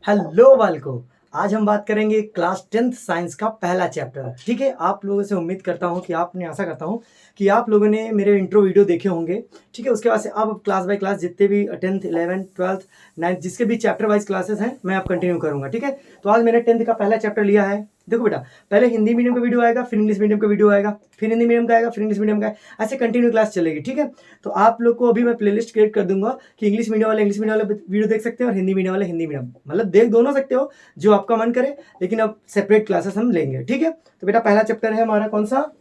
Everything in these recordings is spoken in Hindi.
हेलो बालको। आज हम बात करेंगे क्लास 10th साइंस का पहला चैप्टर। ठीक है, आप लोगों से उम्मीद करता हूँ कि आपने आशा करता हूँ कि आप लोगों ने मेरे इंट्रो वीडियो देखे होंगे। ठीक है, उसके बाद से अब क्लास बाय क्लास जितने भी 10th 11th 12th 9th जिसके भी चैप्टर वाइज क्लासेस हैं मैं आप कंटिन्यू करूँगा। ठीक है, तो आज मैंने 10th का पहला चैप्टर लिया है। देखो बेटा, पहले हिंदी मीडियम का वीडियो आएगा, फिर इंग्लिश मीडियम का वीडियो आएगा, फिर हिंदी मीडियम का आएगा, फिर इंग्लिश मीडियम का, ऐसे कंटिन्यू क्लास चलेगी। ठीक है, तो आप लोग को अभी मैं प्लेलिस्ट क्रिएट कर दूंगा कि इंग्लिश मीडियम वाले इंग्लिश मीडियम वाले वीडियो देख सकते हैं और हिंदी मीडियम वाले हिंदी मीडियम, मतलब देख दोनों सकते हो जो आपका मन करे, लेकिन अब सेपरेट क्लासेस हम लेंगे। ठीक है, तो बेटा पहला चैप्टर है हमारा कौन सा?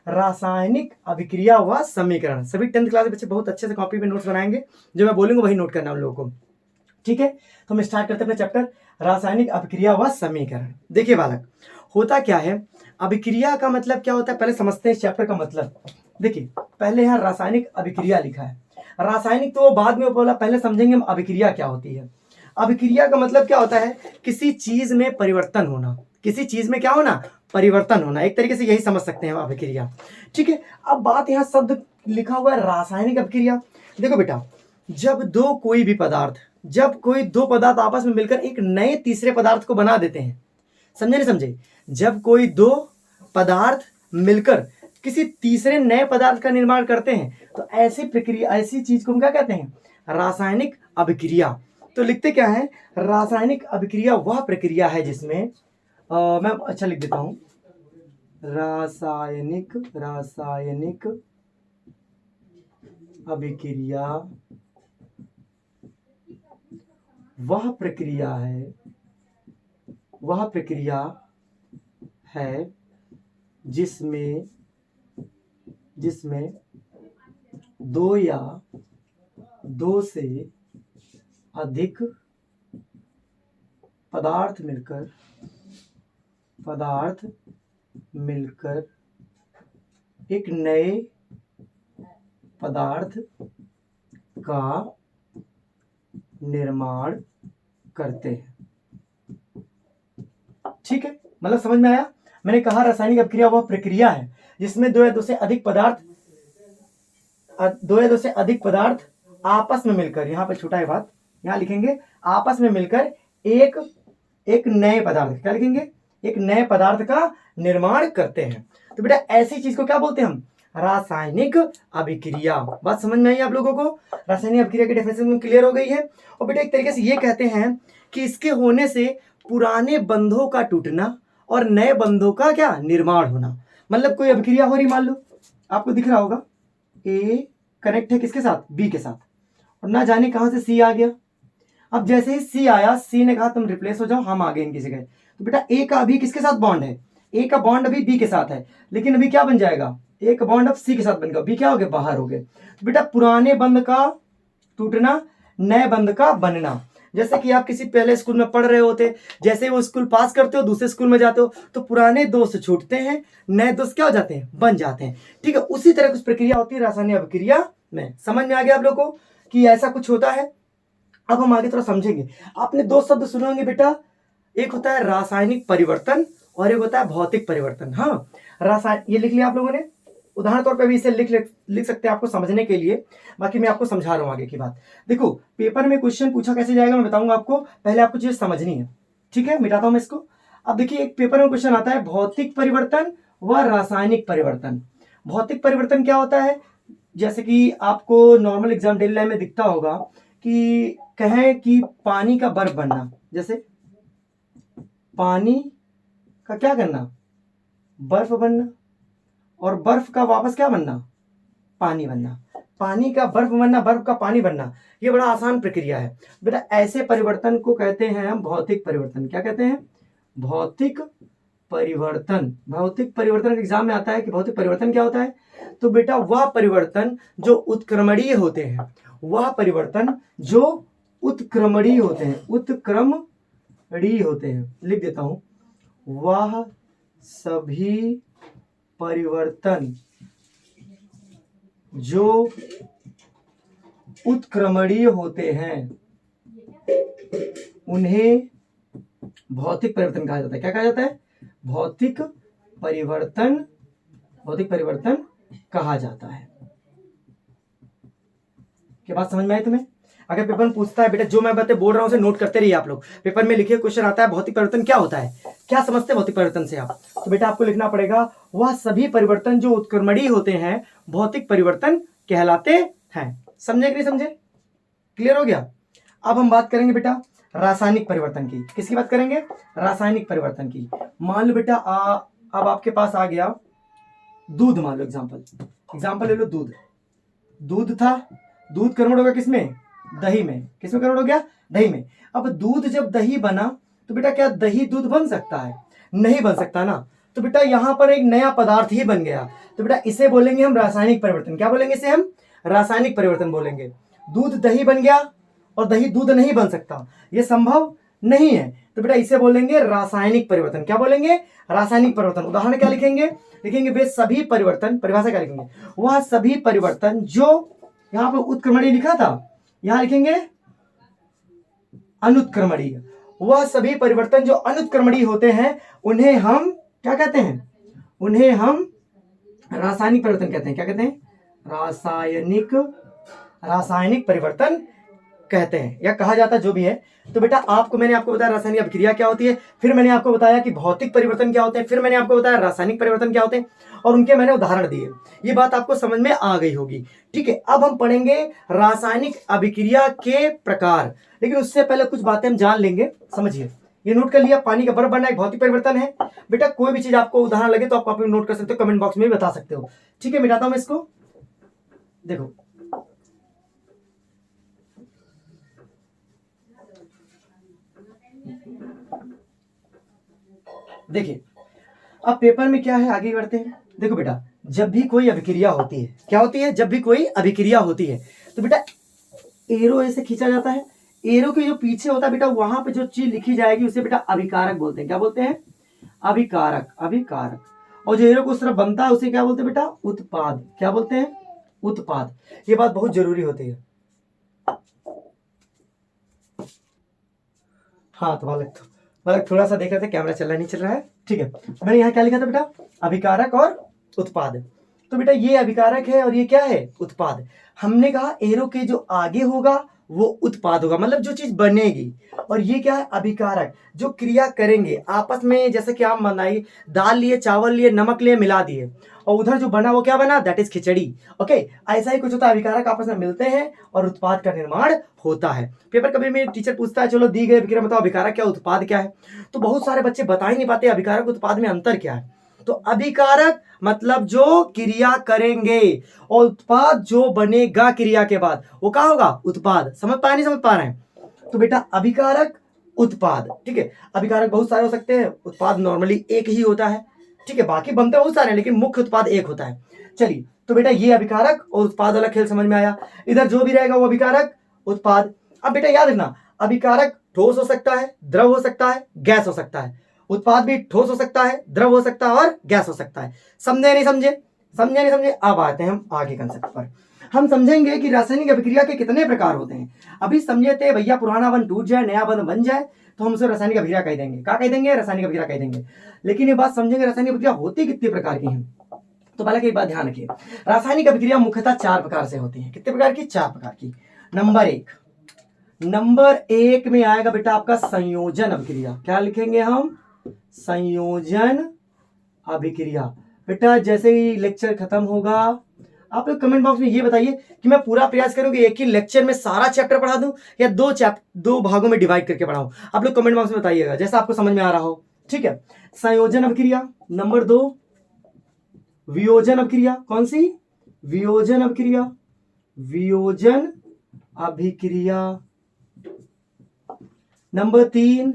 रासायनिक अभिक्रिया व समीकरण। सभी 10th क्लास बच्चे बहुत अच्छे से कॉपी पे नोट्स बनाएंगे, जो मैं बोलूंगा वही नोट करना उन लोगों को। ठीक है, तो हम स्टार्ट करते हैं अपना चैप्टर रासायनिक अभिक्रिया व समीकरण। देखिए बालक, होता क्या है, अभिक्रिया का मतलब क्या होता है पहले समझते हैं इस चैप्टर का मतलब। देखिए, पहले यहाँ रासायनिक अभिक्रिया लिखा है, रासायनिक तो बाद में बोला, पहले समझेंगे हम अभिक्रिया क्या होती है। अभिक्रिया का मतलब क्या होता है? किसी चीज में परिवर्तन होना, किसी चीज में क्या होना? परिवर्तन होना। एक तरीके से यही समझ सकते हैं हम अभिक्रिया। ठीक है, अब बात यहाँ शब्द लिखा हुआ है रासायनिक अभिक्रिया। देखो बेटा, जब कोई दो पदार्थ आपस में मिलकर एक नए तीसरे पदार्थ को बना देते हैं, समझे नहीं समझे? जब कोई दो पदार्थ मिलकर किसी तीसरे नए पदार्थ का निर्माण करते हैं तो ऐसी प्रक्रिया, ऐसी चीज को हम क्या कहते हैं? रासायनिक अभिक्रिया। तो लिखते क्या है? रासायनिक अभिक्रिया वह प्रक्रिया है जिसमें मैं अच्छा लिख देता हूं, रासायनिक अभिक्रिया वह प्रक्रिया है जिसमें दो या दो से अधिक पदार्थ मिलकर एक नए पदार्थ का निर्माण करते हैं। ठीक है, मतलब समझ में आया? मैंने कहा रासायनिक अभिक्रिया वह प्रक्रिया है जिसमें दो या दो से अधिक पदार्थ आपस में मिलकर, यहां पर छोटा है बात, यहां लिखेंगे आपस में मिलकर एक नए पदार्थ, क्या लिखेंगे? एक नए पदार्थ का निर्माण करते हैं। तो बेटा ऐसी चीज को क्या बोलते हैं हम? रासायनिक अभिक्रिया। बात समझ में आई आप लोगों को? रासायनिक अभिक्रिया की डेफिनेशन क्लियर हो गई है। और बेटा एक तरीके से ये कहते हैं कि इसके होने से पुराने बंधों का टूटना और नए बंधों का क्या निर्माण होना। मतलब कोई अभिक्रिया हो रही, मान लो आपको दिख रहा होगा ए कनेक्ट है किसके साथ? बी के साथ, और ना जाने कहां से सी आ गया। अब जैसे ही सी आया, सी ने कहा तुम रिप्लेस हो जाओ, हम आ गए इनकी जगह। तो बेटा ए का अभी किसके साथ बॉन्ड है? ए का बॉन्ड अभी बी के साथ है, लेकिन अभी क्या बन जाएगा? ए का बॉन्ड अब सी के साथ बन गया, बी क्या हो गया? बाहर हो गए। तो बेटा पुराने बंध का टूटना, नए बंध का बनना। जैसे कि आप किसी पहले स्कूल में पढ़ रहे होते, जैसे वो स्कूल पास करते हो दूसरे स्कूल में जाते हो तो पुराने दोस्त छूटते हैं, नए दोस्त क्या हो जाते हैं? बन जाते हैं। ठीक है, उसी तरह कुछ प्रक्रिया होती है रासायनिक अभिक्रिया में। समझ में आ गया आप लोगों को कि ऐसा कुछ होता है? अब हम आगे थोड़ा समझेंगे। आपने दो शब्द सुने होंगे बेटा, एक होता है रासायनिक परिवर्तन और एक होता है भौतिक परिवर्तन। हाँ, रासायन ये लिख लिया आप लोगों ने, उदाहरण तौर पे भी इसे लिख सकते हैं आपको समझने के लिए, बाकी मैं आपको समझा रहा हूं आगे की बात। देखो, पेपर में क्वेश्चन पूछा कैसे जाएगा मैं बताऊंगा आपको, पहले आपको चीज समझनी है। ठीक है, मिटाता हूं मैं इसको। अब देखिए, एक पेपर में क्वेश्चन आता है भौतिक परिवर्तन व रासायनिक परिवर्तन। भौतिक परिवर्तन क्या होता है? जैसे कि आपको नॉर्मल एग्जाम डेली लाइफ में दिखता होगा कि कहें कि पानी का बर्फ बनना, जैसे पानी का क्या करना? बर्फ बनना, और बर्फ का वापस क्या बनना? पानी बनना। पानी का बर्फ बनना, बर्फ का पानी बनना, ये बड़ा आसान प्रक्रिया है बेटा। ऐसे परिवर्तन को कहते हैं हम भौतिक परिवर्तन। क्या कहते हैं? भौतिक परिवर्तन। भौतिक परिवर्तन एग्जाम में आता है कि भौतिक परिवर्तन क्या होता है? तो बेटा वह परिवर्तन जो उत्क्रमणीय होते हैं, वह परिवर्तन जो उत्क्रमणीय होते हैं, उत्क्रमणीय होते हैं, लिख देता हूं, वह सभी परिवर्तन जो उत्क्रमणीय होते हैं उन्हें भौतिक परिवर्तन कहा जाता है। क्या कहा जाता है? भौतिक परिवर्तन कहा जाता है। क्या बात समझ में आई तुम्हें? अगर पेपर में पूछता है बेटा, जो मैं बातें बोल रहा हूँ उसे नोट करते रहिए आप लोग। पेपर में लिखिए, क्वेश्चन आता है भौतिक परिवर्तन क्या होता है, क्या समझते हैं भौतिक परिवर्तन से आप, तो बेटा आपको लिखना पड़ेगा वह सभी परिवर्तन जो उत्क्रमणीय होते हैं भौतिक परिवर्तन कहलाते हैं। समझे कि नहीं समझे? क्लियर हो गया? अब हम बात करेंगे बेटा रासायनिक परिवर्तन की। किसकी बात करेंगे? रासायनिक परिवर्तन की। मान लो बेटा अब आपके पास आ गया दूध, मान लो एग्जाम्पल ले लो दूध। दूध था, दूध कन्वर्ट हो गया किसमें? दही में। किसमें कन्वर्ट हो गया? दही में। अब दूध जब दही बना तो बेटा क्या दही दूध बन सकता है? नहीं बन सकता ना। तो बेटा यहां पर एक नया पदार्थ ही बन गया, तो बेटा इसे बोलेंगे हम रासायनिक परिवर्तन। क्या बोलेंगे इसे हम? रासायनिक परिवर्तन बोलेंगे। दूध दही बन गया और दही दूध नहीं बन सकता, यह संभव नहीं है, तो बेटा इसे बोलेंगे रासायनिक परिवर्तन। क्या बोलेंगे? रासायनिक परिवर्तन। उदाहरण क्या लिखेंगे? लिखेंगे वे सभी परिवर्तन, परिभाषा क्या लिखेंगे? वह सभी परिवर्तन जो, यहां पर उत्क्रमणीय लिखा था, यहां लिखेंगे अनुत्क्रमणीय। वह सभी परिवर्तन जो अनुत्क्रमणीय होते हैं उन्हें हम क्या कहते हैं? उन्हें हम रासायनिक परिवर्तन कहते हैं। क्या कहते हैं? रासायनिक परिवर्तन कहते हैं या कहा जाता है, जो भी है। तो बेटा मैंने आपको बताया रासायनिक अभिक्रिया क्या होती है, फिर मैंने आपको बताया कि भौतिक परिवर्तन क्या होते हैं, फिर मैंने आपको बताया रासायनिक परिवर्तन क्या होते हैं और उनके मैंने उदाहरण दिए। ये बात आपको समझ में आ गई होगी। ठीक है, अब हम पढ़ेंगे रासायनिक अभिक्रिया के प्रकार, लेकिन उससे पहले कुछ बातें हम जान लेंगे। समझिए, ये नोट कर लिया, पानी का बर्फ बनना एक भौतिक परिवर्तन है। बेटा कोई भी चीज आपको उदाहरण लगे तो आप नोट कर सकते हो, कमेंट बॉक्स में भी बता सकते हो। ठीक है, मिटाता हूं मैं इसको। देखो देखिए अब पेपर में क्या है, आगे बढ़ते हैं। देखो बेटा, जब भी कोई अभिक्रिया होती है, क्या होती है? जब भी कोई अभिक्रिया होती है तो बेटा एरो ऐसे खींचा जाता है। एरो के जो पीछे होता है बेटा, वहां पे जो चीज लिखी जाएगी उसे बेटा अभिकारक बोलते हैं। क्या बोलते हैं? अभिकारक, अभिकारक। और जो एरो को उस तरफ बनता है उसे क्या बोलते हैं बेटा? उत्पाद। क्या बोलते हैं? उत्पाद। ये बात बहुत जरूरी होती है। हाँ तो बालक थोड़ा सा देख रहे थे, कैमरा चल रहा नहीं चल रहा है। ठीक है, मैंने यहाँ क्या लिखा था बेटा? अभिकारक और उत्पाद। तो बेटा ये अभिकारक है और ये क्या है? उत्पाद। हमने कहा एरो के जो आगे होगा वो उत्पाद होगा, मतलब जो चीज बनेगी। और ये क्या है? अभिकारक, जो क्रिया करेंगे आपस में। जैसे कि आप बनाइए, दाल लिए, चावल लिए, नमक लिए, मिला दिए, और उधर जो बना वो क्या बना? That is khichdi. ओके, ऐसा ही कुछ होता है, अभिकारक आपस में मिलते हैं और उत्पाद का निर्माण होता है। पेपर कभी में टीचर पूछता है, चलो दी गई अभिक्रिया बताओ अभिकारक क्या, उत्पाद क्या है, तो बहुत सारे बच्चे बता ही नहीं पाते अभिकारक उत्पाद में अंतर क्या है। तो अभिकारक मतलब जो क्रिया करेंगे और उत्पाद जो बनेगा क्रिया के बाद, वो क्या होगा? उत्पाद। समझ पा नहीं समझ पा रहे हैं? तो बेटा अभिकारक, उत्पाद। ठीक है, अभिकारक बहुत सारे हो सकते हैं, उत्पाद नॉर्मली एक ही होता है। ठीक है, बाकी बनते बहुत सारे हैं लेकिन मुख्य उत्पाद एक होता है। चलिए, तो बेटा ये अभिकारक और उत्पाद वाला खेल समझ में आया। इधर जो भी रहेगा वो अभिकारक, उत्पाद। अब बेटा याद रखना, अभिकारक ठोस हो सकता है, द्रव हो सकता है, गैस हो सकता है। उत्पाद भी ठोस हो सकता है, द्रव हो सकता है और गैस हो सकता है। समझे नहीं समझे? समझे नहीं समझे? अब आते हैं हम आगे कंसेप्ट पर। हम समझेंगे कि रासायनिक अभिक्रिया के कितने प्रकार होते हैं। अभी समझे थे भैया, पुराना बंध टूट जाए नया बंध बन जाए तो हम उसे रासायनिक अभिक्रिया कह देंगे। क्या कह देंगे? रासायनिक अभिक्रिया कह देंगे। लेकिन ये बात समझेंगे रासायनिक अभिक्रिया होती कितने प्रकार की हैं। तो पहले एक बात ध्यान रखिए, रासायनिक अभिक्रिया मुख्यतः 4 प्रकार से होती है। कितने प्रकार की? 4 प्रकार की। नंबर एक में आएगा बेटा आपका संयोजन अभिक्रिया। क्या लिखेंगे हम? संयोजन अभिक्रिया। बेटा जैसे ही लेक्चर खत्म होगा आप लोग कमेंट बॉक्स में ये बताइए कि मैं पूरा प्रयास करूं कि एक ही लेक्चर में सारा चैप्टर पढ़ा दूं या दो भागों में डिवाइड करके पढ़ाऊं। आप लोग कमेंट बॉक्स में बताइएगा जैसा आपको समझ में आ रहा हो। ठीक है, संयोजन अभिक्रिया। नंबर 2 वियोजन अभिक्रिया। कौन सी? वियोजन अभिक्रिया। वियोजन अभिक्रिया। नंबर 3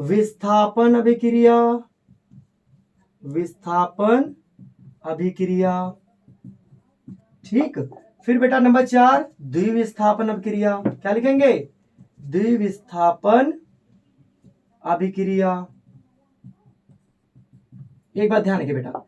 विस्थापन अभिक्रिया। विस्थापन अभिक्रिया। ठीक, फिर बेटा नंबर 4 द्विविस्थापन अभिक्रिया। क्या लिखेंगे? द्विविस्थापन अभिक्रिया। एक बात ध्यान रखिए बेटा,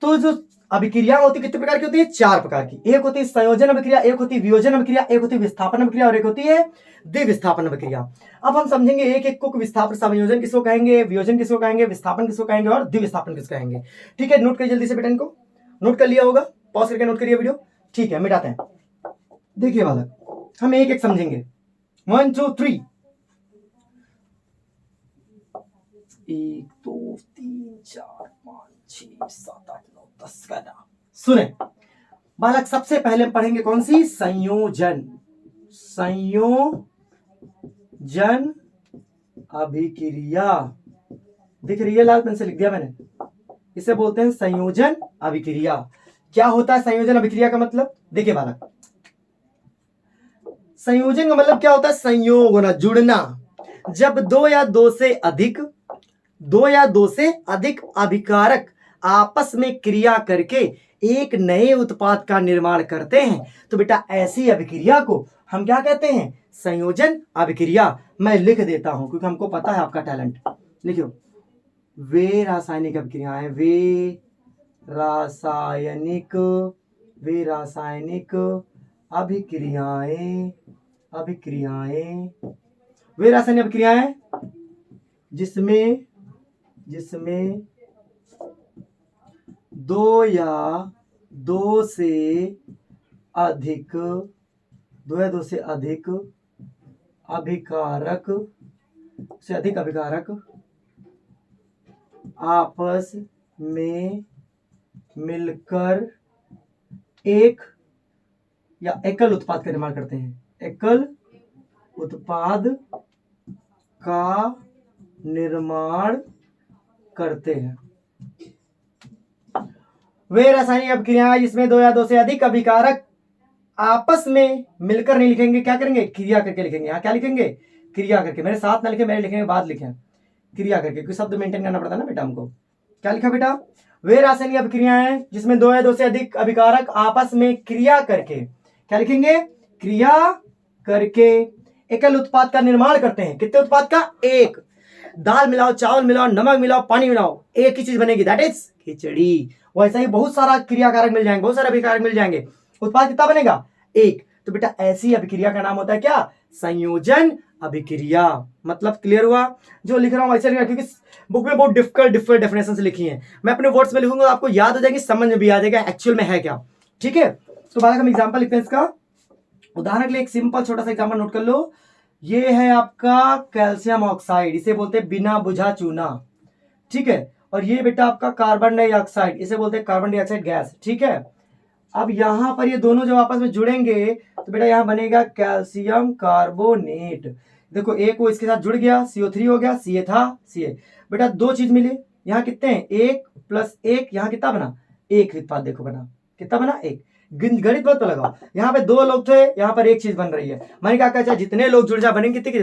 तो जो अभिक्रिया होती है कितने प्रकार की होती है? 4 प्रकार की। एक होती है संयोजन अभिक्रिया, एक होती है वियोजन अभिक्रिया, एक होती है विस्थापन अभिक्रिया और एक होती है द्विविस्थापन अभिक्रिया। अब हम समझेंगे एक एक को, विस्थापन संयोजन किसको कहेंगे, वियोजन किसको कहेंगे, विस्थापन किसको कहेंगे और द्विविस्थापन किसको कहेंगे। ठीक है, नोट करिए जल्दी से बेटा, इनको नोट कर लिया होगा, पॉज करके नोट करिए वीडियो। ठीक है, मिटाते हैं। देखिए बालक, हम एक एक समझेंगे। 1 2 3। 1 2 3 4 5 6 7 8 9 10 11। सुने बालक, सबसे पहले हम पढ़ेंगे कौन सी? संयोजन। संयोजन अभिक्रिया। दिख रही है? लाल पेन से लिख दिया मैंने। इसे बोलते हैं संयोजन अभिक्रिया। क्या होता है संयोजन अभिक्रिया का मतलब? देखिए बालक, संयोजन का मतलब क्या होता है? संयोग होना, जुड़ना। जब दो या दो से अधिक अभिकारक आपस में क्रिया करके एक नए उत्पाद का निर्माण करते हैं तो बेटा ऐसी अभिक्रिया को हम क्या कहते हैं? संयोजन अभिक्रिया। मैं लिख देता हूं क्योंकि हमको पता है आपका टैलेंट। लिखियो, वे रासायनिक अभिक्रियाएं, वे रासायनिक अभिक्रियाएं वे रासायनिक अभिक्रियाएं जिसमें दो या दो से अधिक अभिकारक आपस में मिलकर एक या एकल उत्पाद का निर्माण करते हैं। एकल उत्पाद का निर्माण करते हैं। वे रासायनिक अभिक्रियाएं जिसमें दो या दो से अधिक अभिकारक आपस में मिलकर नहीं लिखेंगे, क्या करेंगे? क्रिया करके लिखेंगे। यहाँ क्या लिखेंगे? क्रिया करके। मेरे साथ ना लिखे, मेरे लिखने के बाद लिखें क्रिया करके, क्योंकि शब्द मेंटेन करना पड़ता है ना बेटा हमको। क्या लिखा बेटा? वे रासायनिक अभिक्रियाएं जिसमें दो या दो से अधिक अभिकारक आपस में क्रिया करके, क्या लिखेंगे? क्रिया करके एकल उत्पाद का निर्माण करते हैं। कितने उत्पाद का? एक। दाल मिलाओ, चावल मिलाओ, नमक मिलाओ, पानी मिलाओ, एक ही चीज बनेगी, दैट इज खिचड़ी। वैसा ही बहुत सारा क्रियाकारक मिल जाएंगे, बहुत सारे अभिकारक मिल जाएंगे, उत्पाद कितना बनेगा? एक। तो बेटा ऐसी अभिक्रिया का नाम होता है क्या? संयोजन अभिक्रिया। मतलब क्लियर हुआ? जो लिख रहा हूं वैसे लिखा, क्योंकि बुक में बहुत डिफिकल्ट डेफिनेशन से लिखी है। मैं अपने वर्ड्स में लिखूंगा, आपको याद हो जाएगी, समझ में भी आ जाएगा एक्चुअल में है क्या। ठीक है, तो बालक हम एग्जाम्पल लिखते हैं इसका। उदाहरण के लिए एक सिंपल छोटा सा एग्जाम्पल नोट कर लो। ये है आपका कैल्शियम ऑक्साइड, इसे बोलते हैं बिना बुझा चूना। ठीक है, और ये बेटा आपका कार्बन डाइऑक्साइड, इसे बोलते हैं कार्बन डाइऑक्साइड गैस। ठीक है, अब यहां पर ये दोनों जब आपस में जुड़ेंगे तो बेटा यहां बनेगा कैल्शियम कार्बोनेट। देखो एक वो इसके साथ जुड़ गया, CO3 हो गया, Ca था Ca। बेटा दो चीज मिली, यहाँ कितने हैं? 1 + 1, यहाँ कितना बना? एक उत्पाद। देखो बना कितना बना? एक। गणित मत लगाओ, यहाँ पे दो लोग थे, यहाँ पर एक चीज बन रही है। मैंने क्या कहा, जितने लोग जुड़ जा बनेंगे कितने की?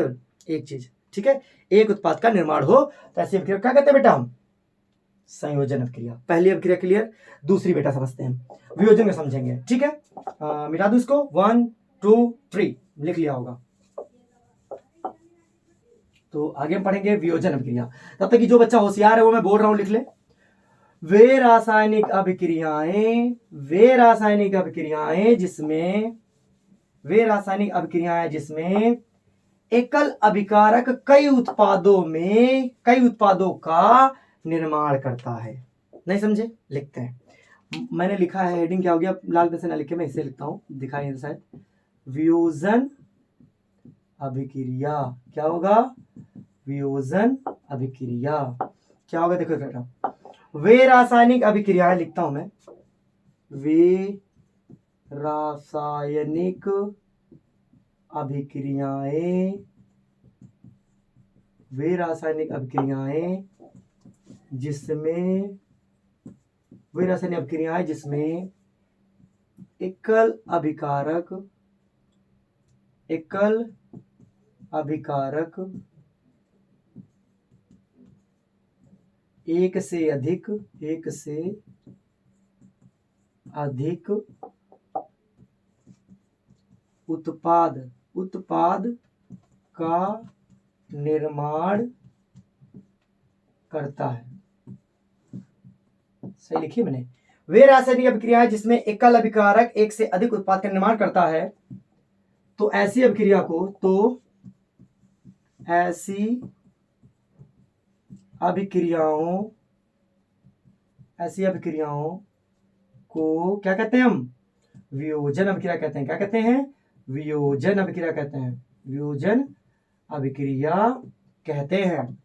एक चीज। ठीक है, एक उत्पाद का निर्माण हो तो ऐसी अभिक्रिया क्या कहते हैं बेटा हम? संयोजन अभिक्रिया। पहली अभिक्रिया क्लियर, दूसरी बेटा समझते हैं, वियोजन में समझेंगे। ठीक है, मिटा दो इसको। 1 2 3 लिख लिया होगा। तो आगे हम पढ़ेंगे वियोजन अभिक्रिया। तब तक कि जो बच्चा होशियार है वो मैं बोल रहा हूं लिख ले। वे रासायनिक अभिक्रियाएं जिसमें एकल अभिकारक कई उत्पादों का निर्माण करता है। नहीं समझे? लिखते हैं। मैंने लिखा है, हेडिंग क्या हो गया? लाल पेन से ना लिखे, मैं इसे लिखता हूं, दिखाई नहीं शायद। वियोजन अभिक्रिया। क्या होगा? वियोजन अभिक्रिया। क्या होगा? देखो बेटा, वे रासायनिक अभिक्रियाएं लिखता हूं मैं। वे रासायनिक अभिक्रियाएं जिसमें एकल अभिकारक एक से अधिक उत्पाद का निर्माण करता है। सही लिखी मैंने। वे रासायनिक अभिक्रियाएं जिसमें एकल अभिकारक एक से अधिक उत्पाद का निर्माण करता है, तो ऐसी अभिक्रियाओं को क्या कहते हैं हम? वियोजन अभिक्रिया कहते हैं। क्या कहते हैं? वियोजन अभिक्रिया कहते हैं, वियोजन अभिक्रिया कहते हैं।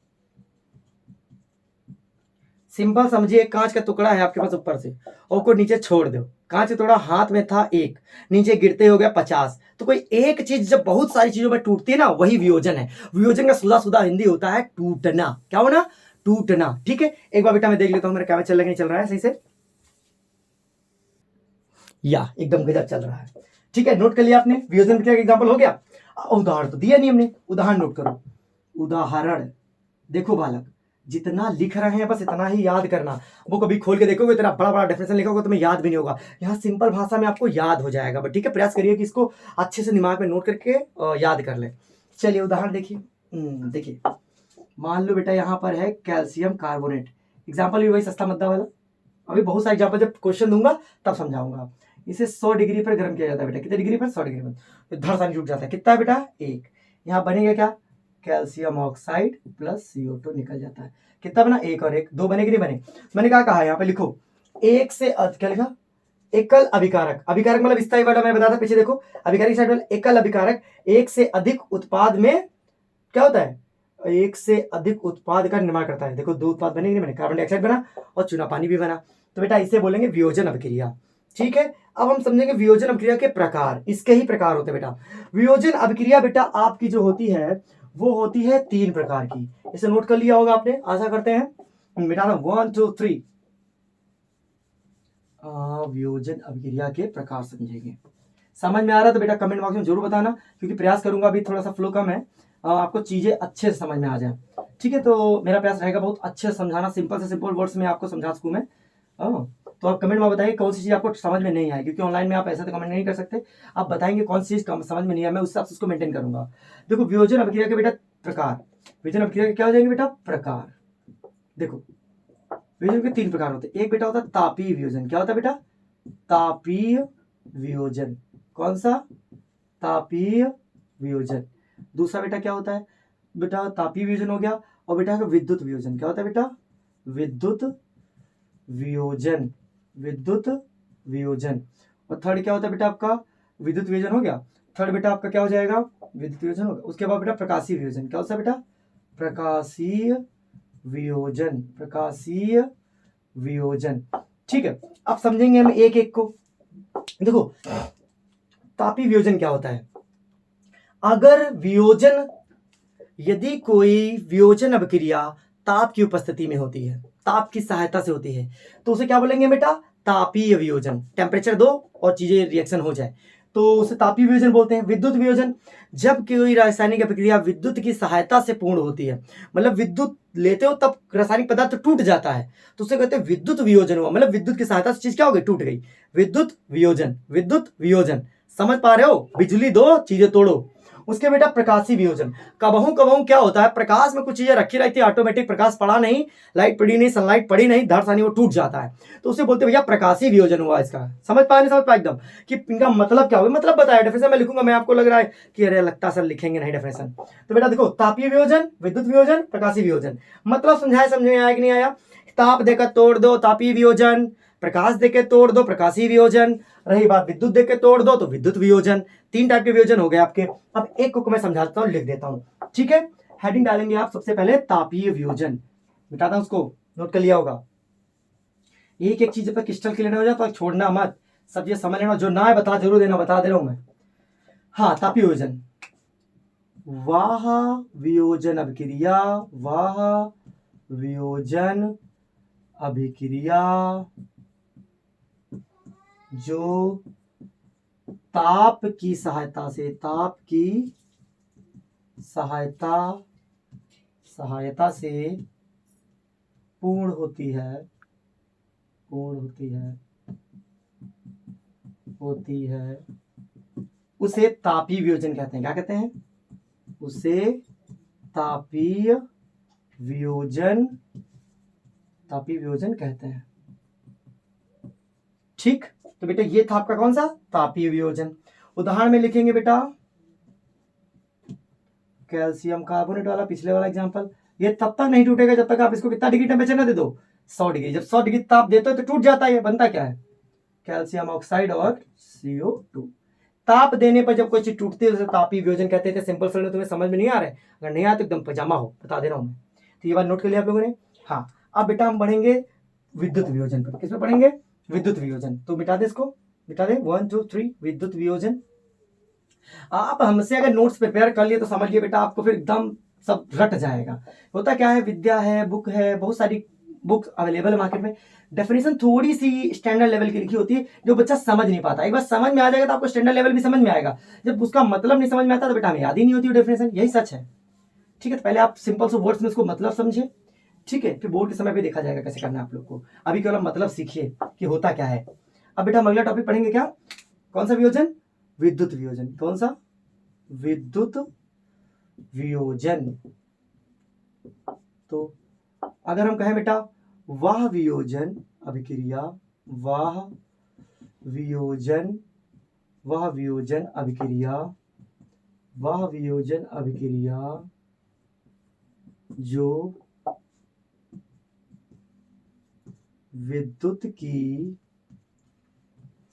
सिंपल समझिए, कांच का टुकड़ा है आपके पास ऊपर से और को नीचे छोड़ दो, कांच का टुकड़ा हाथ में था 1, नीचे गिरते हो गया 50, तो कोई एक चीज जब बहुत सारी चीजों में टूटती है ना, वही वियोजन है। वियोजन का सीधा सीधा हिंदी होता है टूटना। क्या होना? टूटना। ठीक है, एक बार बेटा मैं देख लेता हूं मेरा कैमरा चल रहा है नहीं चल रहा है सही से। या एकदम गजब चल रहा है। ठीक है, नोट कर लिया आपने, वियोजन अभिक्रिया का एग्जांपल हो गया। उदाहरण तो दिया नहीं हमने, उदाहरण नोट करो। उदाहरण देखो बालक, जितना लिख रहे हैं बस इतना ही याद करना। वो कभी खोल के देखोगे इतना बड़ा बड़ा डेफिनेशन लिखा होगा तुम्हें याद भी नहीं होगा। यहाँ सिंपल भाषा में आपको याद हो जाएगा। बट ठीक है, प्रयास करिए कि इसको अच्छे से दिमाग में नोट करके याद कर ले। चलिए उदाहरण देखिए। देखिए, मान लो बेटा यहाँ पर है कैल्शियम कार्बोनेट। एग्जाम्पल भी वही सस्ता मद्दा वाला। अभी बहुत सारे एग्जाम्पल जब क्वेश्चन दूंगा तब समझाऊंगा। इसे 100 डिग्री पर गर्म किया जाता है बेटा। कितने डिग्री पर? 100 डिग्री पर। तो धड़ सा जुट जाता है। कितना है बेटा? 1। यहाँ बनेगा क्या? कैल्शियम ऑक्साइड प्लस CO2 निकल जाता है। कितना बना? 1 और 1, 2 बने कि नहीं बने? मैंने क्या कहा यहाँ पे लिखो, एक से क्या लिखा? एकल अभिकारक। अभिकारक मतलब स्थायी वर्ड मैंने बताया था पीछे, देखो अभिकारक साइड वाला एकल अभिकारक एक से अधिक उत्पाद में क्या होता है? एक से अधिक उत्पाद का निर्माण करता है। देखो 2 उत्पाद बने कि नहीं बने? कार्बन डाइऑक्साइड बना और चूना पानी भी बना। तो बेटा इसे बोलेंगे वियोजन अभिक्रिया। ठीक है, अब हम समझेंगे वियोजन अभिक्रिया के प्रकार। इसके ही प्रकार होते हैं बेटा। वियोजन अभिक्रिया बेटा आपकी जो होती है वो होती है 3 प्रकार की। इसे नोट कर लिया होगा आपने, आशा करते हैं। बेटा 1 2 3 वियोजन अभिक्रिया के प्रकार समझेंगे। समझ में आ रहा है तो बेटा कमेंट बॉक्स में जरूर बताना, क्योंकि प्रयास करूंगा अभी थोड़ा सा फ्लो कम है, आपको चीजें अच्छे से समझ में आ जाए। ठीक है, तो मेरा प्रयास रहेगा बहुत अच्छे से समझाना, सिंपल से सिंपल वर्ड्स में आपको समझा सकूं मैं। तो आप कमेंट में बताइए कौन सी चीज आपको समझ में नहीं आई, क्योंकि ऑनलाइन में आप ऐसे तो कमेंट नहीं कर सकते। आप बताएंगे कौन सी चीज समझ में नहीं आया, मैं उस हिसाब से उसको मेंटेन करूंगा। देखो वियोजन अभिक्रिया के बेटा प्रकार। वियोजन अभिक्रिया के क्या हो जाएंगे बेटा? प्रकार। देखो वियोजन के 3 प्रकार होते हैं। एक बेटा होता है तापीय वियोजन। क्या होता है बेटा? तापीय वियोजन। कौन सा? तापीय वियोजन। दूसरा बेटा क्या होता है? बेटा तापीय वियोजन हो गया। और बेटा विद्युत वियोजन। क्या होता है बेटा? विद्युत वियोजन। विद्युत वियोजन। और थर्ड क्या होता है बेटा आपका? विद्युत वियोजन हो गया। थर्ड बेटा आपका क्या हो जाएगा? विद्युत वियोजन होगा। उसके बाद बेटा प्रकाशीय वियोजन। क्या होता है बेटा? प्रकाशीय वियोजन। प्रकाशीय वियोजन। ठीक है, अब समझेंगे हम एक एक को। देखो तापीय वियोजन क्या होता है? अगर वियोजन, यदि कोई वियोजन अभिक्रिया ताप की उपस्थिति में होती है, ताप की सहायता से होती है, तो उसे क्या बोलेंगे बेटा? तापीय वियोजन। टेम्परेचर दो और चीजें रिएक्शन हो जाए तो उसे तापीय वियोजन बोलते हैं। विद्युत वियोजन, जब कोई रासायनिक अभिक्रिया विद्युत की सहायता से पूर्ण होती है, मतलब विद्युत लेते हो तब रासायनिक पदार्थ टूट जाता है, तो उसे कहते हैं विद्युत वियोजन हुआ। मतलब विद्युत की सहायता से चीज क्या हो गई? टूट गई। विद्युत वियोजन। विद्युत वियोजन समझ पा रहे हो? बिजली दो चीजें तोड़ो। उसके बेटा प्रकाशीय वियोजन। कबहू कबहू क्या होता है, प्रकाश में कुछ चीजें रखी रहती है, ऑटोमेटिक प्रकाश पड़ा नहीं, लाइट पड़ी नहीं, सनलाइट पड़ी नहीं, धड़सानी वो टूट जाता है, तो उसे बोलते हैं भैया प्रकाशीय वियोजन हुआ इसका। समझ पाए नहीं समझ पाए एकदम कि इनका मतलब क्या होगा? मतलब बताया, डेफिनेशन मैं लिखूंगा, मैं आपको लग रहा है कि अरे लगता सर लिखेंगे नहीं डेफिनेशन। तो बेटा देखो तापीय वियोजन, विद्युत वियोजन, प्रकाशीय वियोजन। मतलब समझाया, समझ में आया कि नहीं आया? ताप देकर तोड़ दो तापीय वियोजन, प्रकाश देके तोड़ दो प्रकाशीय वियोजन, रही बात विद्युत देके तोड़ दो तो विद्युत वियोजन। 3 टाइप के वियोजन हो गए आपके। अब एक को मैं समझाता हूं, लिख देता हूं। ठीक है, हेडिंग डालेंगे आप सबसे पहले तापीय वियोजन। बताता हूं, उसको नोट कर लिया होगा। एक एक चीज पर क्रिस्टल क्लियर हो जाए तो छोड़ना मत, सब ये समझ लेना, जो ना है बता जरूर देना, बता दे रहा हूं मैं। हाँ, तापीय वियोजन, वाह वियोजन अभिक्रिया, वाह वियोजन अभिक्रिया जो ताप की सहायता से, ताप की सहायता से पूर्ण होती है, उसे तापीय वियोजन कहते हैं। क्या कहते हैं? उसे तापीय वियोजन कहते हैं। ठीक, तो बेटा ये था आपका कौन सा? तापीय वियोजन। उदाहरण में लिखेंगे बेटा कैल्शियम कार्बोनेट वाला, पिछले वाला एग्जांपल। ये तब तक नहीं टूटेगा जब तक आप इसको कितना डिग्री टेम्परेचर ना दे दो? 100 डिग्री। जब 100 डिग्री ताप देते हो तो टूट जाता है। ये बनता क्या है? कैल्शियम ऑक्साइड और CO2। ताप देने पर जब कोई चीज टूटती है उसे तापीय वियोजन कहते थे। सिंपल सा तुम्हें समझ में नहीं आ रहा है, अगर नहीं आया तो एकदम पजामा हो, बता दे रहा हूं मैं। तो ये बात नोट कर लिया आप लोगों ने। हाँ, अब बेटा हम पढ़ेंगे विद्युत वियोजन पर। किसमें पढ़ेंगे? विद्युत वियोजन। तो मिटा दे इसको, मिटा दे 1 2 3 विद्युत वियोजन। आप हमसे अगर नोट्स प्रिपेयर कर लिए तो समझिए बेटा आपको फिर एकदम सब रट जाएगा। होता क्या है, विद्या है, बुक है, बहुत सारी बुक्स अवेलेबल है मार्केट में। डेफिनेशन थोड़ी सी स्टैंडर्ड लेवल की लिखी होती है जो बच्चा समझ नहीं पाता। एक बार समझ में आ जाएगा तो आपको स्टैंडर्ड लेवल भी समझ में आएगा। जब उसका मतलब नहीं समझ में आता तो बेटा हमें याद ही नहीं होती डेफिनेशन। यही सच है। ठीक है, तो पहले आप सिंपल से वर्ड्स में उसको मतलब समझे, ठीक है, फिर बोर्ड के समय पे देखा जाएगा कैसे करना है आप लोग को। अभी केवल मतलब सीखिए कि होता क्या है। अब बेटा हम अगला टॉपिक पढ़ेंगे क्या? कौन सा वियोजन? विद्युत वियोजन। कौन सा? विद्युत वियोजन। तो अगर हम कहें बेटा वह वियोजन अभिक्रिया, वह वियोजन, वह वियोजन अभिक्रिया, वह वियोजन अभिक्रिया जो विद्युत की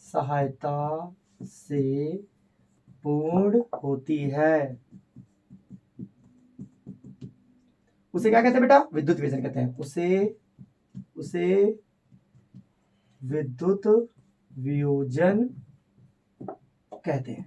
सहायता से पूर्ण होती है, उसे क्या कहते हैं बेटा? विद्युत वियोजन कहते हैं। उसे विद्युत वियोजन कहते हैं।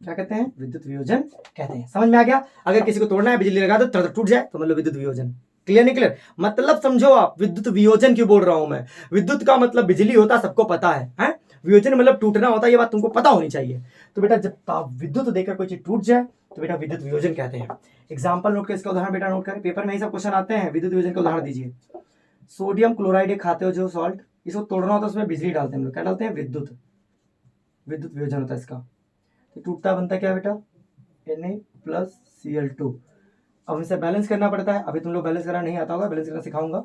क्या कहते हैं? विद्युत वियोजन कहते हैं। समझ में आ गया? अगर किसी को तोड़ना है, बिजली लगा दो, तुरंत टूट जाए तो मतलब विद्युत वियोजन। क्लियर नहीं क्लियर? मतलब समझो आप, विद्युत वियोजन क्यों बोल रहा हूं मैं। विद्युत का मतलब बिजली होता, सबको पता है? वियोजन मतलब टूटना होता है, ये बात तुमको पता होनी चाहिए। तो बेटा जब आप विद्युत देकर कोई चीज टूट जाए तो बेटा विद्युत वियोजन कहते हैं। एग्जाम्पल नोट कर, इसका उदाहरण बेटा नोट करें, पेपर में ही सब क्वेश्चन आते हैं। विद्युत वियोजन का उदाहरण दीजिए। सोडियम क्लोराइड खाते हो जो सॉल्ट, इसको तोड़ना होता है, उसमें बिजली डालते हैं हम लोग। क्या डालते हैं? विद्युत। विद्युत वियोजन होता है इसका। तो टूटता बनता क्या बेटा? Na+Cl2। अब इसे बैलेंस करना पड़ता है। अभी तुम लोग बैलेंस करना नहीं आता होगा, बैलेंस करना सिखाऊंगा।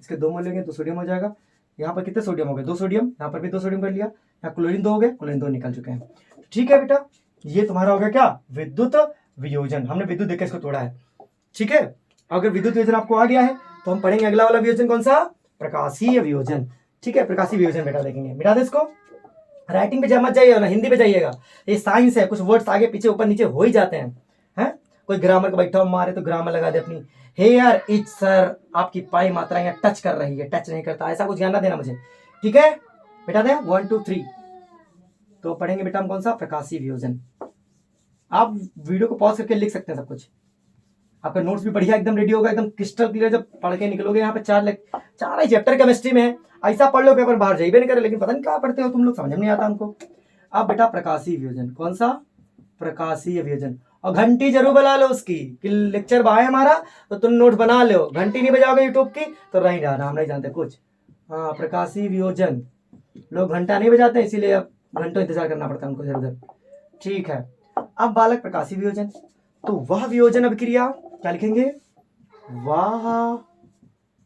इसके 2 मोल लेंगे तो सोडियम हो जाएगा। यहाँ पर कितने सोडियम हो गए? 2 सोडियम। यहाँ पर भी 2 सोडियम कर लिया। यहाँ क्लोरीन 2 हो गए, क्लोरीन 2 निकल चुके हैं। ठीक है बेटा, ये तुम्हारा हो गया क्या? विद्युत वियोजन। हमने विद्युत देकर इसको तोड़ा है। ठीक है, अगर विद्युत वियोजन आपको आ गया है तो हम पढ़ेंगे अगला वाला वियोजन कौन सा? प्रकाशीय वियोजन। ठीक है, प्रकाशीय वियोजन बेटा देखेंगे। मिटा दे इसको, राइटिंग पे मत जाइएगा ना, हिंदी पे जाइएगा। ये साइंस है, कुछ वर्ड्स आगे पीछे ऊपर नीचे हो ही जाते हैं। कोई ग्रामर का बैठा हुआ मारे तो ग्रामर लगा दे अपनी। हेयर इज सर, आपकी पाई मात्रा यहाँ टच कर रही है, टच नहीं करता, ऐसा कुछ ज्ञान ना देना मुझे। ठीक है बेटा, दे 1 2 3। तो पढ़ेंगे बेटा हम कौन सा? प्रकाशीय वियोजन। आप वीडियो को पॉज करके लिख सकते हैं सब कुछ। आपका नोट्स भी बढ़िया एकदम रेडी होगा, एकदम क्रिस्टल क्लियर। जब पढ़ के निकलोगे, यहाँ पे 4 ही चैप्टर केमिस्ट्री में है। ऐसा पढ़ लो पेपर बाहर जाइए नहीं करे, लेकिन पता नहीं कहाँ पढ़ते हो तुम लोग, समझ में नहीं आता हमको। अब बेटा प्रकाशीय वियोजन। कौन सा? प्रकाशीय वियोजन। और घंटी जरूर बजा लो उसकी कि लेक्चर बाय हमारा, तो तुम नोट बना लो। घंटी नहीं बजाओगे यूट्यूब की तो रही जाना, हम नहीं जानते कुछ। हाँ, प्रकाशीय वियोजन। लोग घंटा नहीं बजाते, इसीलिए अब घंटों इंतजार करना पड़ता है उनको इधर उधर। ठीक है, अब बालक प्रकाशीय वियोजन। तो वह वियोजन अभिक्रिया, क्या लिखेंगे? वह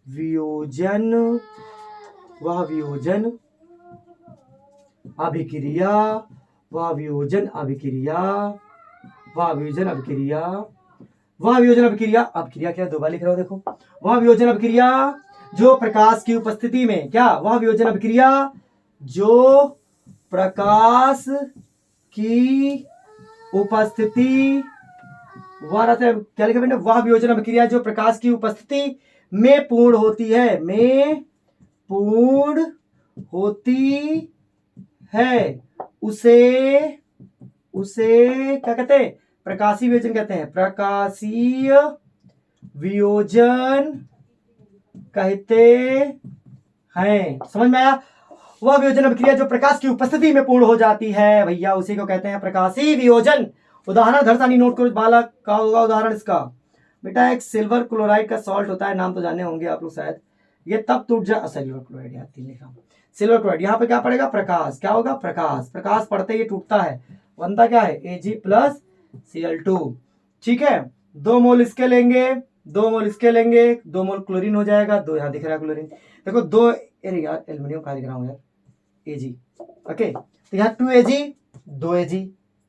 वियोजन, वह वियोजन अभिक्रिया, वह वियोजन अभिक्रिया, वह वियोजन अभिक्रिया, वह वियोजन अभिक्रिया। अभिक्रिया क्या? 2 बार लिख रहा हूं देखो। वह वियोजन अभिक्रिया जो प्रकाश की उपस्थिति में, क्या? वह वियोजन अभिक्रिया जो प्रकाश की उपस्थिति, क्या लिखा मैंने? वह वियोजन अभिक्रिया जो प्रकाश की उपस्थिति में पूर्ण होती है, में पूर्ण होती है, उसे क्या कहते हैं? प्रकाशीय वियोजन कहते हैं। प्रकाशीय वियोजन कहते हैं। समझ में आया? वह वियोजन अभिक्रिया जो प्रकाश की उपस्थिति में पूर्ण हो जाती है भैया, उसी को कहते हैं प्रकाशीय वियोजन। उदाहरण धरसानी नोट करो बालक, का होगा उदाहरण इसका? बेटा एक सिल्वर क्लोराइड का सॉल्ट होता है, नाम तो जाने होंगे आप लोग शायद। ये तब टूट जा, सिल्वर क्लोराइड यार 3 लिखा, सिल्वर क्लोराइड। यहाँ पे क्या पड़ेगा? प्रकाश। क्या होगा? प्रकाश। प्रकाश पड़ते ही टूटता है, बनता क्या है? Ag+Cl2। ठीक है, 2 मोल इसके लेंगे, 2 मोल इसके लेंगे, 2 मोल क्लोरीन हो जाएगा। 2 यहाँ दिख रहा है क्लोरीन, देखो 2। अरे यार एल्यूमिनियम कहाँ दिख रहा हूँ यार? Ag। ओके, तो यहाँ 2Ag, 2Ag,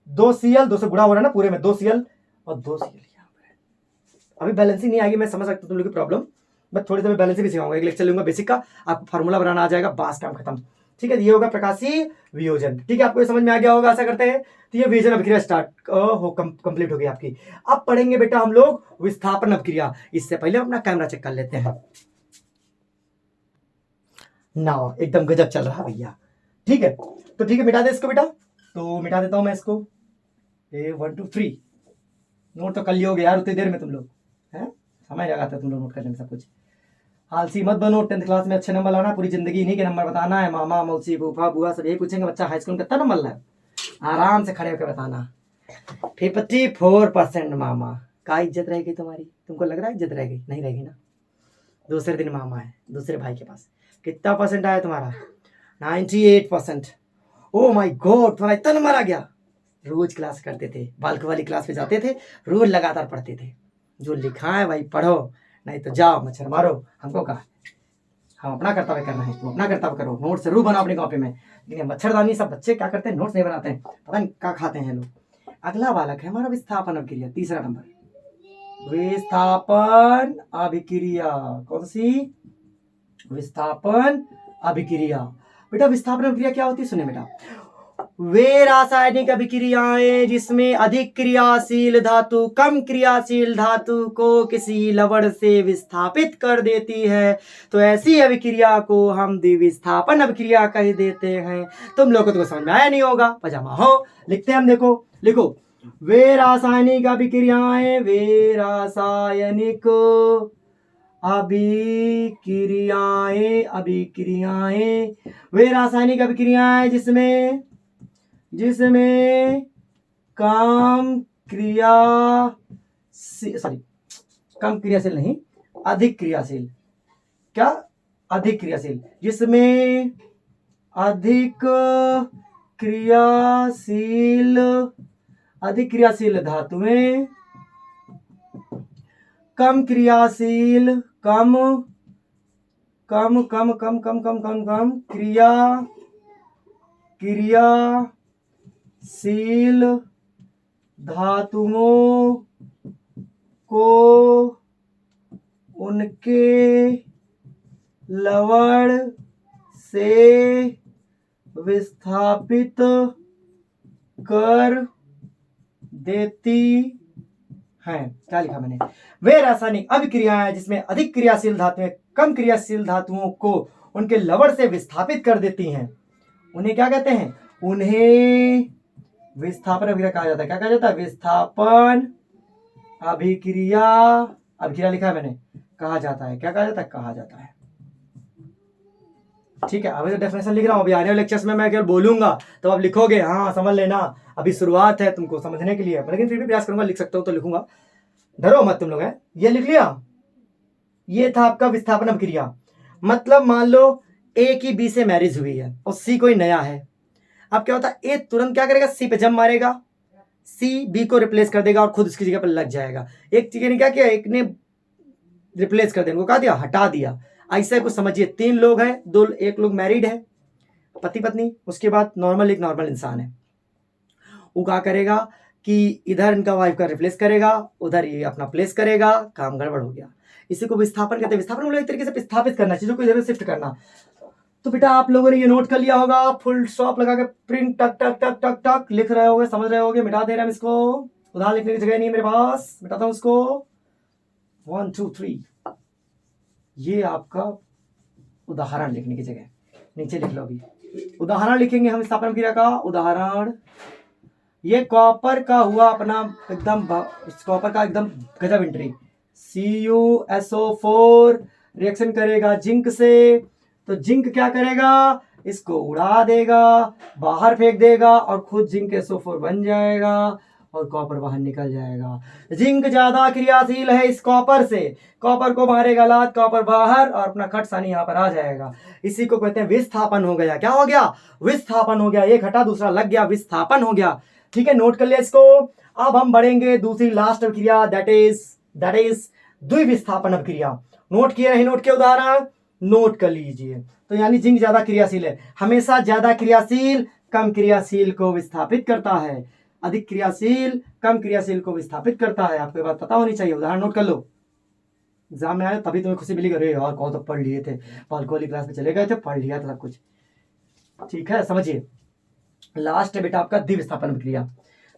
2Cl, 2 से गुणा हो रहा है ना पूरे में, 2Cl और 2Cl। अभी बैलेंसिंग नहीं आएगी, मैं समझ सकता हूँ तुम लोग की प्रॉब्लम, मैं थोड़ी देर में बैलेंसिंग भी सिखाऊंगा। एक लेक्चर लूंगा बेसिक का, आपको फार्मूला बनाना आ जाएगा, बास काम खत्म। ठीक है, ये होगा प्रकाशीय वियोजन। ठीक है, आपको ये समझ में आ गया होगा आशा करते हैं। तो ये वियोजन अभिक्रिया स्टार्ट कंप्लीट हो गई आपकी। अब पढ़ेंगे बेटा हम लोग विस्थापन अभिक्रिया। इससे पहले अपना कैमरा चेक कर लेते हैं। ना एकदम गजब चल रहा भैया। ठीक है, तो ठीक है, मिटा दे इसको बेटा। तो मिटा देता हूं मैं इसको। 1 2 3 नोट तो कर लियोगे यार उतनी देर में तुम लोग हैं, समय लगाता तुम लोग नोट करने में सब कुछ। आलसी मत बनो, 10th क्लास में अच्छे नंबर लाना, पूरी जिंदगी इन्हीं के नंबर बताना है। मामा मौसी फूफा बुआ सब यही पूछेंगे बच्चा हाई स्कूल में कितना नंबर लाया, आराम से खड़े होकर बताना। 54% मामा। का इज्जत रहेगी तुम्हारी? तुमको लग रहा है इज्जत रहेगी? नहीं रहेगी ना। दूसरे दिन मामा है दूसरे भाई के पास। कितना परसेंट आया तुम्हारा? 98%। ओ माय गॉड, तुम्हारा इतना नंबर आ गया। रोज क्लास करते थे, बालक वाली क्लास में जाते थे, रोज लगातार पढ़ते थे। जो लिखा है भाई पढ़ो, नहीं तो जाओ मच्छर मारो। हमको कहा हम अपना कर्तव्य करना है, तुम अपना कर्तव्य करो, नोट जरूर बनाओ अपनी कॉपी में। लेकिन मच्छरदानी सब बच्चे क्या करते हैं, नोट्स नहीं बनाते हैं, पता नहीं क्या खाते हैं लोग। अगला बालक है हमारा विस्थापन अभिक्रिया, तीसरा नंबर। विस्थापन अभिक्रिया कौन सी? विस्थापन अभिक्रिया। बेटा विस्थापन अभिक्रिया क्या होती है? सुने बेटा, वे रासायनिक अभिक्रियाएं जिसमें अधिक क्रियाशील धातु कम क्रियाशील धातु को किसी लवण से विस्थापित कर देती है, तो ऐसी अभिक्रिया को हम द्विविस्थापन अभिक्रिया कह देते हैं। तुम लोगों को तो समझ में आया नहीं होगा, पजामा हो। लिखते हैं हम, देखो लिखो, वे रासायनिक अभिक्रियाएं, वे रासायनिक अभिक्रियाएं, अभिक्रियाएं, वे रासायनिक अभिक्रियाएं जिसमें कम क्रियाशील नहीं, अधिक क्रियाशील। क्या? अधिक क्रियाशील। जिसमें अधिक क्रियाशील धातुएं कम क्रियाशील क्रियाशील धातुओं को उनके लवण से विस्थापित कर देती हैं। क्या लिखा मैंने? वे रासायनिक अभिक्रियाएं जिसमें अधिक क्रियाशील धातुएं कम क्रियाशील धातुओं को उनके लवण से विस्थापित कर देती हैं, उन्हें क्या कहते हैं? उन्हें विस्थापन अभिक्रिया कहा जाता है। क्या कहा जाता है? विस्थापन अभिक्रिया। अभिक्रिया लिखा है मैंने, कहा जाता है। क्या कहा जाता है? कहा जाता है। ठीक है, अभी तो डेफिनेशन लिख रहा हूं, अभी आने वाले लेक्चर्स में मैं अगर बोलूंगा तो आप लिखोगे, हाँ समझ लेना, अभी शुरुआत है तुमको समझने के लिए, लेकिन फिर भी प्रयास करूंगा, लिख सकता हूं तो लिखूंगा, डरो मत तुम लोग। है ये लिख लिया? ये था आपका विस्थापन अभिक्रिया। मतलब मान लो ए की बी से मैरिज हुई है और सी कोई नया है। अब क्या होता है, ए तुरंत क्या करेगा? सी पे जंप मारेगा, सी बी को रिप्लेस कर देगा और खुद उसकी जगह पर लग जाएगा। एक चीज ने क्या किया, एक ने रिप्लेस कर देने को कहा दिया, हटा दिया। ऐसा कुछ समझिए, 3 लोग हैं, एक लोग मैरिड है, पति पत्नी, उसके बाद एक नॉर्मल इंसान है। वो क्या करेगा कि इधर इनका वाइफ का रिप्लेस करेगा, उधर ये अपना प्लेस करेगा, काम गड़बड़ हो गया। इसी को विस्थापन कहते हैं। विस्थापन मतलब एक तरीके से विस्थापित करना, चीजों को इधर शिफ्ट करना। तो बेटा आप लोगों ने ये नोट कर लिया होगा, फुल स्टॉप लगा के प्रिंट टक टक टक टक टक लिख रहे होगे, समझ रहे होगे। मिटा दे रहे हैं इसको, उदाहरण लिखने की जगह नहीं है मेरे पास, मिटाता हूं उसको। 1 2 3 ये आपका उदाहरण लिखने की जगह नीचे लिख लो। अभी उदाहरण लिखेंगे हम विस्थापन अभिक्रिया का। उदाहरण, ये कॉपर का हुआ अपना एकदम, कॉपर का एकदम गजब एंट्री। CuSO4 रिएक्शन करेगा जिंक से, तो जिंक क्या करेगा? इसको उड़ा देगा, बाहर फेंक देगा और खुद जिंक SO4 बन जाएगा और कॉपर बाहर निकल जाएगा। जिंक ज्यादा क्रियाशील है इस कॉपर से, कॉपर को मारेगा लात, कॉपर बाहर और अपना खटसानी यहाँ पर आ जाएगा। इसी को कहते हैं विस्थापन हो गया। क्या हो गया? विस्थापन हो गया। एक हटा दूसरा लग गया, विस्थापन हो गया। ठीक है, नोट कर लिया इसको। अब हम बढ़ेंगे दूसरी लास्ट अभिक्रिया, दैट इज द्विविस्थापन अभिक्रिया। नोट किए नहीं? नोट के उदाहरण नोट कर लीजिए। तो यानी जिंक ज्यादा क्रियाशील है, हमेशा ज्यादा क्रियाशील कम क्रियाशील को विस्थापित करता है, अधिक क्रियाशील कम क्रियाशील को विस्थापित करता है। आपको ये बात पता होनी चाहिए। उदाहरण नोट कर लो, एग्जाम में आया तभी तुम्हें खुशी मिली, अरे यार कौन तो पढ़ लिए थे, पालको वाली क्लास में चले गए थे, पढ़ लिया था सब कुछ। ठीक है, समझिए। लास्ट है बेटा आपका द्विविस्थापन अभिक्रिया।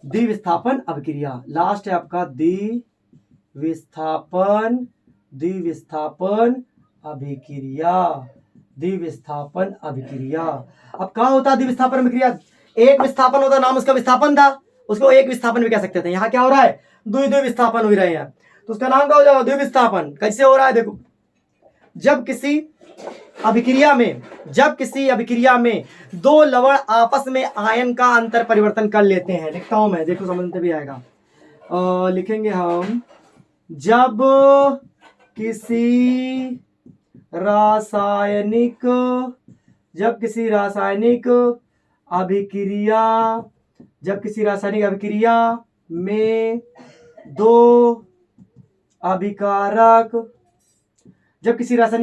द्विविस्थापन अभिक्रिया लास्ट है आपका द्विविस्थापन अभिक्रिया। द्विविस्थापन अभिक्रिया। अब क्या होता है द्विविस्थापन अभिक्रिया? एक विस्थापन होता, नाम उसका विस्थापन था, उसको एक विस्थापन भी कह सकते थे। यहाँ क्या हो रहा है? द्वि विस्थापन हो रहे हैं, तो उसका नाम क्या हो जाएगा? द्विविस्थापन। कैसे हो रहा है देखो, जब किसी अभिक्रिया में दो लवण आपस में आयन का अंतर परिवर्तन कर लेते हैं। लिखता हूं मैं, देखो समझ में भी आएगा। लिखेंगे हम, जब किसी रासायनिक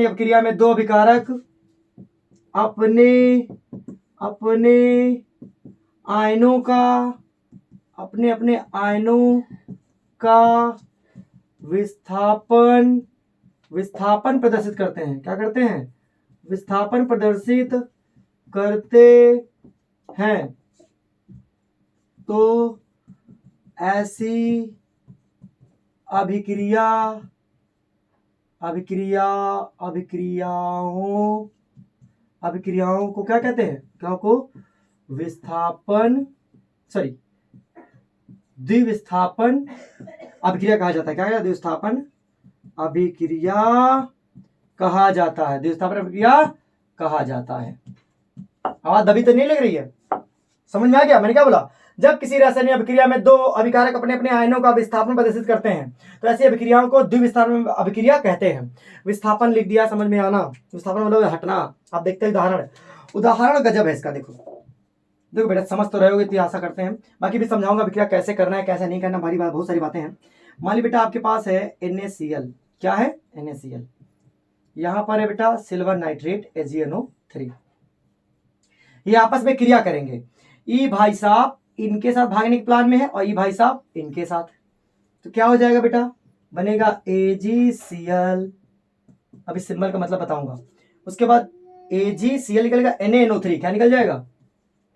अभिक्रिया में दो अभिकारक अपने आयनों का विस्थापन प्रदर्शित करते हैं। क्या करते हैं? विस्थापन प्रदर्शित करते हैं, तो ऐसी अभिक्रियाओं को क्या कहते हैं? क्या को? द्विविस्थापन अभिक्रिया कहा जाता है। क्या है? द्विविस्थापन अभिक्रिया कहा जाता है। द्विविस्थापन अभिक्रिया कहा जाता है। आवाज दबी तो नहीं लग रही है? समझ में आ गया मैंने क्या बोला? जब किसी रासायनिक अभिक्रिया में दो अभिकारक अपने अपने आयनों का विस्थापन प्रदर्शित करते हैं, तो ऐसी अभिक्रियाओं को द्विविस्थापन अभिक्रिया कहते हैं। विस्थापन लिख दिया, समझ में आना। विस्थापन मतलब हटना। आप देखते हैं उदाहरण गजब है इसका। देखो बेटा, समझ तो रहे होगे, तो आशा करते हैं। बाकी भी समझाऊंगा अभिक्रिया कैसे करना है, कैसे नहीं करना, भारी बात, बहुत सारी बातें हैं। मान ली बेटा आपके पास है NaCl। क्या है? NaCl। यहां पर है बेटा सिल्वर नाइट्रेट AgNO3। ये आपस में क्रिया करेंगे। ई भाई साहब इनके साथ भागने के प्लान में है, और ई भाई साहब इनके साथ, तो क्या हो जाएगा बेटा? बनेगा AgCl। अभी सिंबल का मतलब बताऊंगा। उसके बाद AgCl निकलेगा NaNO3। क्या निकल जाएगा?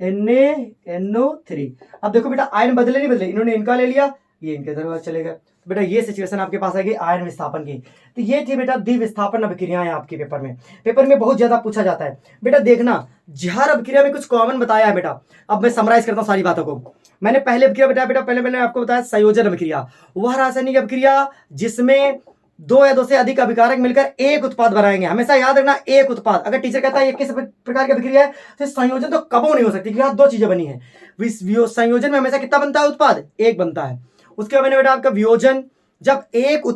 NaNO3। अब देखो बेटा, आयन बदले नहीं बदले, इन्होंने इनका ले लिया, ये इनके तरफ चलेगा। तो बेटा ये सिचुएशन आपके पास आएगी आयन विस्थापन की। तो ये थी बेटा द्विविस्थापन अभिक्रियाएं आपके पेपर में बहुत ज्यादा पूछा जाता है। बेटा देखना, हर अभिक्रिया में कुछ कॉमन बताया है बेटा। अब मैं समराइज करता हूँ सारी बातों को। मैंने पहले अभिक्रिया बताया बेटा, पहले मैंने आपको बताया संयोजन अभिक्रिया। वह रासायनिक अभिक्रिया जिसमें दो या दो से अधिक अभिकारक मिलकर एक उत्पाद बनाएंगे। हमेशा याद रखना, एक उत्पाद। अगर टीचर कहता है ये किस प्रकार की अभिक्रिया है, तो संयोजन तो कबो नहीं हो सकती, क्योंकि दो चीजें बनी है। संयोजन में हमेशा कितना बनता है? उत्पाद एक बनता है। उसके बाद मैंने बेटा आपका वियोजन, जब एक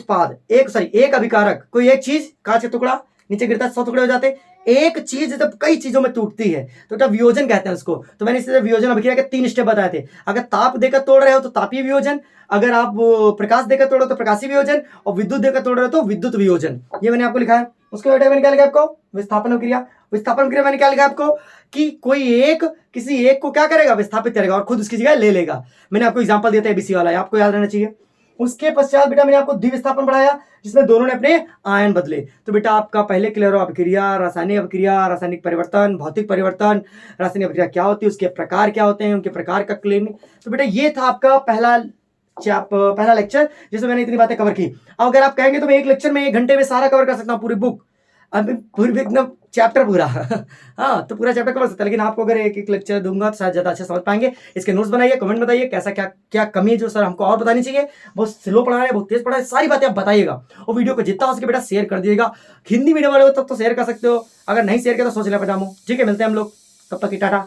अभिकारक, कोई एक चीज, कांच का टुकड़ा नीचे गिरता है 100 टुकड़े हो जाते, एक चीज जब कई चीजों में टूटती है तो बेटा वियोजन कहते हैं उसको। तो मैंने इससे वियोजन अभिक्रिया के 3 स्टेप बताए थे। अगर ताप देकर तोड़ रहे हो तो तापीय वियोजन, अगर आप प्रकाश देकर तोड़ो तो प्रकाशीय वियोजन, और विद्युत देकर तोड़ रहे हो तो विद्युत वियोजन। ये मैंने आपको लिखा है। उसके बाद मैंने क्या लिखा आपको? विस्थापन अभिक्रिया मैंने क्या लिखा आपको? कि कोई एक किसी एक को क्या करेगा? विस्थापित करेगा और खुद उसकी जगह ले लेगा। मैंने आपको एग्जांपल दिया था ABC वाला, आपको याद रहना चाहिए। उसके पश्चात बेटा मैंने आपको द्विविस्थापन पढ़ाया, जिसमें दोनों ने अपने आयन बदले। तो बेटा आपका पहले क्लियर हो अभिक्रिया, रासायनिक परिवर्तन, भौतिक परिवर्तन, रासायनिक अभिक्रिया क्या होती है, उसके प्रकार क्या होते हैं, उनके प्रकार का क्लियर। तो बेटा ये था आपका पहला लेक्चर, जिसमें मैंने इतनी बातें कवर की। अब अगर आप कहेंगे तो मैं एक लेक्चर में 1 घंटे में सारा कवर कर सकता हूँ, पूरी बुक, पूरी एकदम चैप्टर पूरा। हाँ, तो पूरा चैप्टर कवर सकता है, लेकिन आपको अगर एक लेक्चर दूंगा तो शायद ज्यादा अच्छे समझ पाएंगे। इसके नोट्स बनाइए, कमेंट बताइए कैसा क्या कमी है जो सर हमको और बतानी चाहिए। बहुत स्लो पढ़ा है, बहुत तेज पढ़ा है, सारी बातें आप बताइएगा। और वीडियो को जितना हो सके बेटा शेयर कर दिएगा। हिंदी मीडियम वाले हो तब तो शेयर कर सकते हो, अगर नहीं शेयर किया तो सोच लेना बेटा। ठीक है, मिलते हैं हम लोग, तब तक की टाटा।